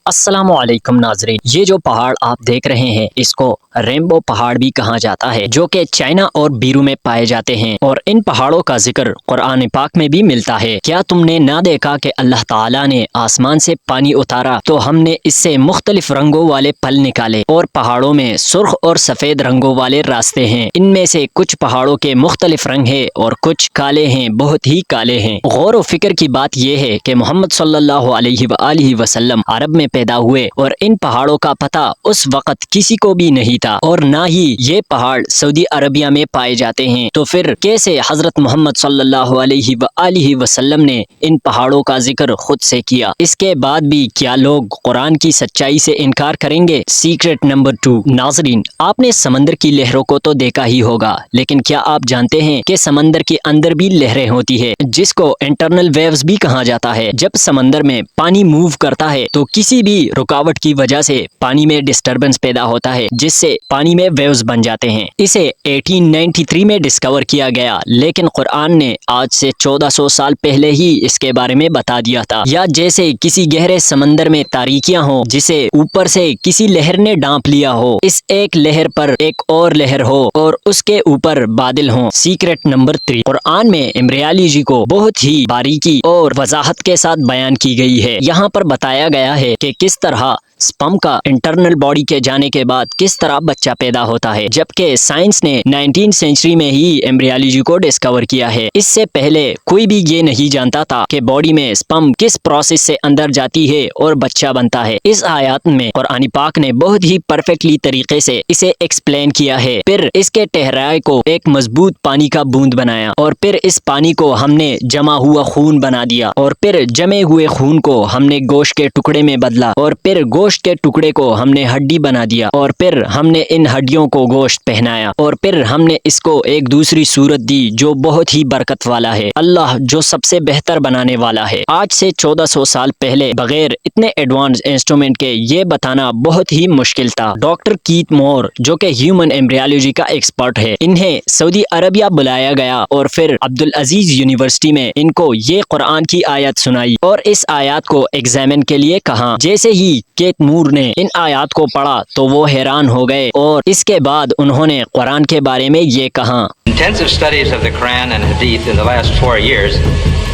السلام علیکم ناظرین، یہ جو پہاڑ آپ دیکھ رہے ہیں اس کو ریمبو پہاڑ بھی کہا جاتا ہے، جو کہ چائنا اور بیرو میں پائے جاتے ہیں، اور ان پہاڑوں کا ذکر قرآن پاک میں بھی ملتا ہے۔ کیا تم نے نہ دیکھا کہ اللہ تعالیٰ نے آسمان سے پانی اتارا تو ہم نے اس سے مختلف رنگوں والے پھل نکالے، اور پہاڑوں میں سرخ اور سفید رنگوں والے راستے ہیں۔ ان میں سے کچھ پہاڑوں کے مختلف رنگ ہیں اور کچھ کالے ہیں، بہت ہی کالے ہیں۔ غور و فکر کی بات یہ ہے کہ محمد صلی اللہ علیہ وآلہ وسلم عرب میں پیدا ہوئے، اور ان پہاڑوں کا پتہ اس وقت کسی کو بھی نہیں تھا، اور نہ ہی یہ پہاڑ سعودی عربیہ میں پائے جاتے ہیں۔ تو پھر کیسے حضرت محمد صلی اللہ علیہ وآلہ وسلم نے ان پہاڑوں کا ذکر خود سے کیا؟ اس کے بعد بھی کیا لوگ قرآن کی سچائی سے انکار کریں گے؟ Secret number 2۔ ناظرین، آپ نے سمندر کی لہروں کو تو دیکھا ہی ہوگا، لیکن کیا آپ جانتے ہیں کہ سمندر کے اندر بھی لہریں ہوتی ہے، جس کو انٹرنل ویوز بھی کہا جاتا ہے؟ جب سمندر میں پانی موو کرتا ہے تو کسی بھی رکاوٹ کی وجہ سے پانی میں ڈسٹربنس پیدا ہوتا ہے، جس سے پانی میں ویوز بن جاتے ہیں۔ اسے 1893 میں ڈسکور کیا گیا، لیکن قرآن نے آج سے 1400 سال پہلے ہی اس کے بارے میں بتا دیا تھا۔ یا جیسے کسی گہرے سمندر میں تاریکیاں ہوں جسے اوپر سے کسی لہر نے ڈانپ لیا ہو، اس ایک لہر پر ایک اور لہر ہو اور اس کے اوپر بادل ہوں۔ Secret number 3۔ قرآن میں ایمبریالوجی کو بہت ہی باریکی اور وضاحت کے ساتھ بیان کی گئی ہے۔ یہاں پر بتایا گیا ہے کہ کس طرح سپرم کا انٹرنل باڈی کے جانے کے بعد کس طرح بچہ پیدا ہوتا ہے، جبکہ سائنس نے 19 سینچری میں ہی ایمبریالوجی کو ڈسکور کیا ہے۔ اس سے پہلے کوئی بھی یہ نہیں جانتا تھا کہ باڈی میں سپرم کس پروسیس سے اندر جاتی ہے اور بچہ بنتا ہے۔ اس آیات میں قرآن پاک نے بہت ہی پرفیکٹلی طریقے سے اسے ایکسپلین کیا ہے۔ پھر اس کے ٹہرائے کو ایک مضبوط پانی کا بوند بنایا، اور پھر اس پانی کو ہم نے جمع ہوا خون بنا دیا، اور پھر جمے ہوئے خون کو ہم نے گوشت کے ٹکڑے میں بدلا، اور پھر گوشت کے ٹکڑے کو ہم نے ہڈی بنا دیا، اور پھر ہم نے ان ہڈیوں کو گوشت پہنایا، اور پھر ہم نے اس کو ایک دوسری صورت دی جو بہت ہی برکت والا ہے۔ اللہ جو سب سے بہتر بنانے والا ہے۔ آج سے 1400 سال پہلے بغیر اتنے ایڈوانس انسٹرومنٹ کے یہ بتانا بہت ہی مشکل تھا۔ ڈاکٹر کیت مور، جو کہ ہیومن ایمبریالوجی کا ایکسپرٹ ہے، انہیں سعودی عربیہ بلایا گیا، اور پھر عبدالعزیز یونیورسٹی میں ان کو یہ قرآن کی آیت سنائی اور اس آیات کو ایگزامن کے لیے کہا۔ جیسے ہی کیت مور نے ان آیات کو پڑھا تو وہ حیران ہو گئے، اور اس کے بعد انہوں نے قرآن کے بارے میں یہ کہا۔ Intensive studies of the Quran and Hadith in the last 4 years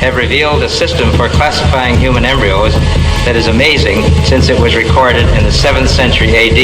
have revealed a system for classifying human embryos that is amazing since it was recorded in the 7th century AD.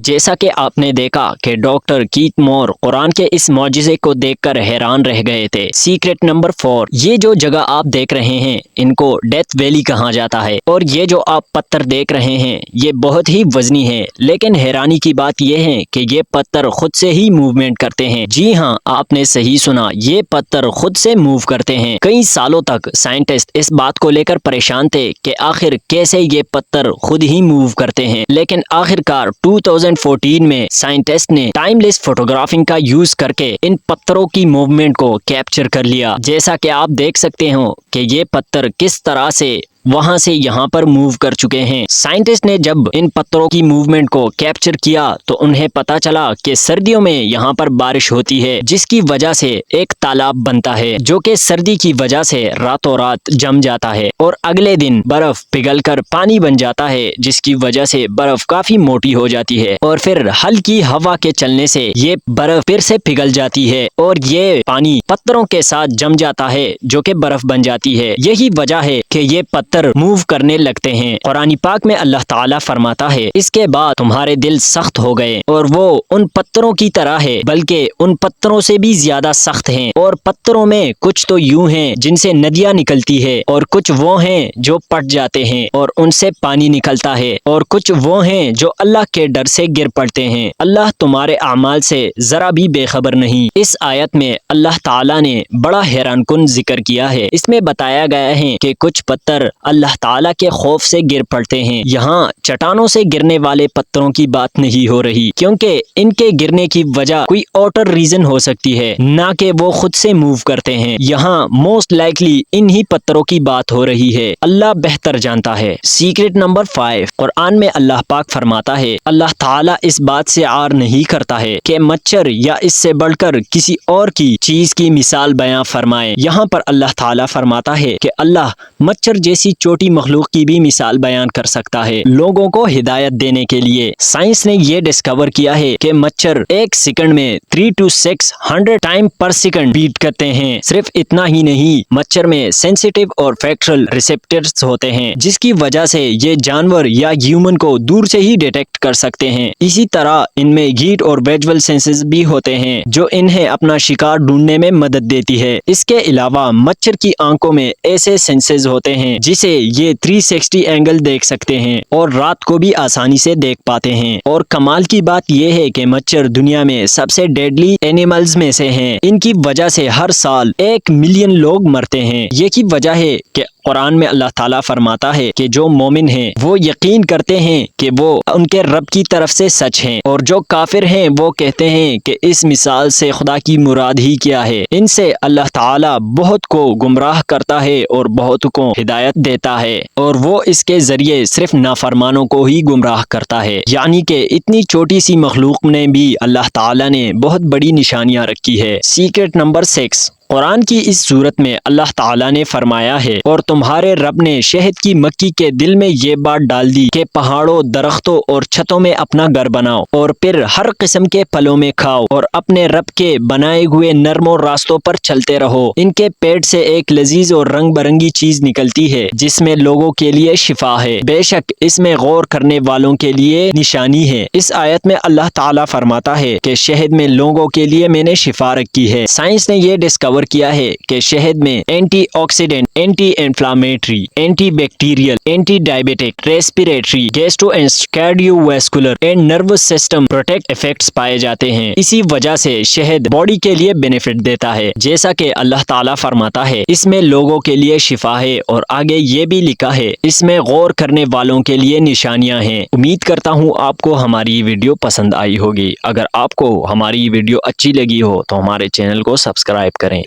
جیسا کہ آپ نے دیکھا کہ doctor کیت مور قرآن کے اس معجزے کو دیکھ کر حیران رہ گئے تھے۔ Secret number 4۔ یہ جو جگہ آپ دیکھ رہے ہیں ان کو ڈیتھ ویلی کہا جاتا ہے، اور یہ جو آپ پتھر دیکھ رہے ہیں یہ بہت ہی وزنی ہے، لیکن حیرانی کی بات یہ ہے کہ یہ پتھر خود سے ہی موومنٹ کرتے ہیں۔ جی ہاں، آپ نے صحیح سنا، یہ پتھر خود سے موو کرتے ہیں۔ کئی سالوں تک سائنٹسٹ اس بات کو لے کر پریشان تھے کہ آخر کیسے یہ پتھر خود ہی موو کرتے ہیں، لیکن آخرکار 2014 میں سائنٹسٹ نے ٹائم لیس فوٹوگرافنگ کا یوز کر کے ان پتھروں کی موومنٹ کو کیپچر کر لیا۔ جیسا کہ آپ دیکھ سکتے ہو کہ یہ پتھر کس طرح سے وہاں سے یہاں پر موو کر چکے ہیں۔ سائنٹسٹ نے جب ان پتھروں کی موومنٹ کو کیپچر کیا تو انہیں پتا چلا کہ سردیوں میں یہاں پر بارش ہوتی ہے، جس کی وجہ سے ایک تالاب بنتا ہے جو کہ سردی کی وجہ سے راتوں رات جم جاتا ہے، اور اگلے دن برف پگھل کر پانی بن جاتا ہے، جس کی وجہ سے برف کافی موٹی ہو جاتی ہے، اور پھر ہلکی ہوا کے چلنے سے یہ برف پھر سے پگھل جاتی ہے اور یہ پانی پتھروں کے ساتھ جم جاتا ہے جو کہ برف بن جاتی ہے۔ یہی وجہ ہے کہ یہ پتھر موو کرنے لگتے ہیں۔ قرآن پاک میں اللہ تعالیٰ فرماتا ہے، اس کے بعد تمہارے دل سخت ہو گئے اور وہ ان پتھروں کی طرح ہے، بلکہ ان پتھروں سے بھی زیادہ سخت ہیں، اور پتھروں میں کچھ تو یوں ہیں جن سے ندیاں نکلتی ہے، اور کچھ وہ ہیں جو پٹ جاتے ہیں اور ان سے پانی نکلتا ہے، اور کچھ وہ ہیں جو اللہ کے ڈر سے گر پڑتے ہیں۔ اللہ تمہارے اعمال سے ذرا بھی بے خبر نہیں۔ اس آیت میں اللہ تعالیٰ نے بڑا حیران کن ذکر کیا ہے۔ اس میں بتایا گیا ہے کہ کچھ پتھر اللہ تعالیٰ کے خوف سے گر پڑتے ہیں۔ یہاں چٹانوں سے گرنے والے پتھروں کی بات نہیں ہو رہی، کیونکہ ان کے گرنے کی وجہ کوئی آؤٹر ریزن ہو سکتی ہے، نہ کہ وہ خود سے موو کرتے ہیں۔ یہاں موسٹ لائکلی انہی پتھروں کی بات ہو رہی ہے۔ اللہ بہتر جانتا ہے۔ Secret number 5۔ قرآن میں اللہ پاک فرماتا ہے، اللہ تعالیٰ اس بات سے عار نہیں کرتا ہے کہ مچھر یا اس سے بڑھ کر کسی اور کی چیز کی مثال بیان فرمائے۔ یہاں پر اللہ تعالیٰ فرماتا ہے کہ اللہ مچھر جیسی چھوٹی مخلوق کی بھی مثال بیان کر سکتا ہے۔ لوگوں کو ہدایت دینے کے لیے سائنس نے یہ ڈسکور کیا ہے کہ مچھر ایک سیکنڈ میں 3 to 600 time per second bit کرتے ہیں۔ صرف اتنا ہی نہیں، مچھر میں سینسیٹیو اور فیکٹرل ریسپٹرز ہوتے ہیں، جس کی وجہ سے یہ جانور یا ہیومن کو دور سے ہی ڈیٹیکٹ کر سکتے ہیں۔ اسی طرح ان میں ہیٹ اور ویژول سینسز بھی ہوتے ہیں جو انہیں اپنا شکار ڈھونڈنے میں مدد دیتی ہے۔ اس کے علاوہ مچھر کی آنکھوں میں ایسے سینسز ہوتے ہیں جسے یہ 360 اینگل دیکھ سکتے ہیں اور رات کو بھی آسانی سے دیکھ پاتے ہیں۔ اور کمال کی بات یہ ہے کہ مچھر دنیا میں سب سے ڈیڈلی اینیملز میں سے ہیں۔ ان کی وجہ سے ہر سال 1 ملین لوگ مرتے ہیں۔ یہ کی وجہ ہے کہ قرآن میں اللہ تعالیٰ فرماتا ہے کہ جو مومن ہیں وہ یقین کرتے ہیں کہ وہ ان کے رب کی طرف سے سچ ہیں، اور جو کافر ہیں وہ کہتے ہیں کہ اس مثال سے خدا کی مراد ہی کیا ہے۔ ان سے اللہ تعالیٰ بہت کو گمراہ کرتا ہے اور بہت کو ہدایت دیتا ہے، اور وہ اس کے ذریعے صرف نافرمانوں کو ہی گمراہ کرتا ہے۔ یعنی کہ اتنی چھوٹی سی مخلوق نے بھی اللہ تعالیٰ نے بہت بڑی نشانیاں رکھی ہے۔ سیکرٹ نمبر 6، قرآن کی اس صورت میں اللہ تعالیٰ نے فرمایا ہے، اور تمہارے رب نے شہد کی مکھی کے دل میں یہ بات ڈال دی کہ پہاڑوں، درختوں اور چھتوں میں اپنا گھر بناؤ، اور پھر ہر قسم کے پھلوں میں کھاؤ، اور اپنے رب کے بنائے ہوئے نرم راستوں پر چلتے رہو۔ ان کے پیٹ سے ایک لذیذ اور رنگ برنگی چیز نکلتی ہے جس میں لوگوں کے لیے شفا ہے، بے شک اس میں غور کرنے والوں کے لیے نشانی ہے۔ اس آیت میں اللہ تعالیٰ فرماتا ہے کہ شہد میں لوگوں کے لیے میں نے شفا رکھی ہے۔ سائنس نے یہ ڈسکور کیا ہے کہ شہد میں anti oxidant, anti inflammatory, anti bacterial, anti diabetic, respiratory, gastro and cardio vascular and nervous system protect effects پائے جاتے ہیں۔ اسی وجہ سے شہد باڈی کے لیے بینیفٹ دیتا ہے، جیسا کہ اللہ تعالیٰ فرماتا ہے اس میں لوگوں کے لیے شفا ہے، اور آگے یہ بھی لکھا ہے اس میں غور کرنے والوں کے لیے نشانیاں ہیں۔ امید کرتا ہوں آپ کو ہماری ویڈیو پسند آئی ہوگی۔ اگر آپ کو ہماری ویڈیو اچھی لگی ہو تو ہمارے چینل کو سبسکرائب کریں۔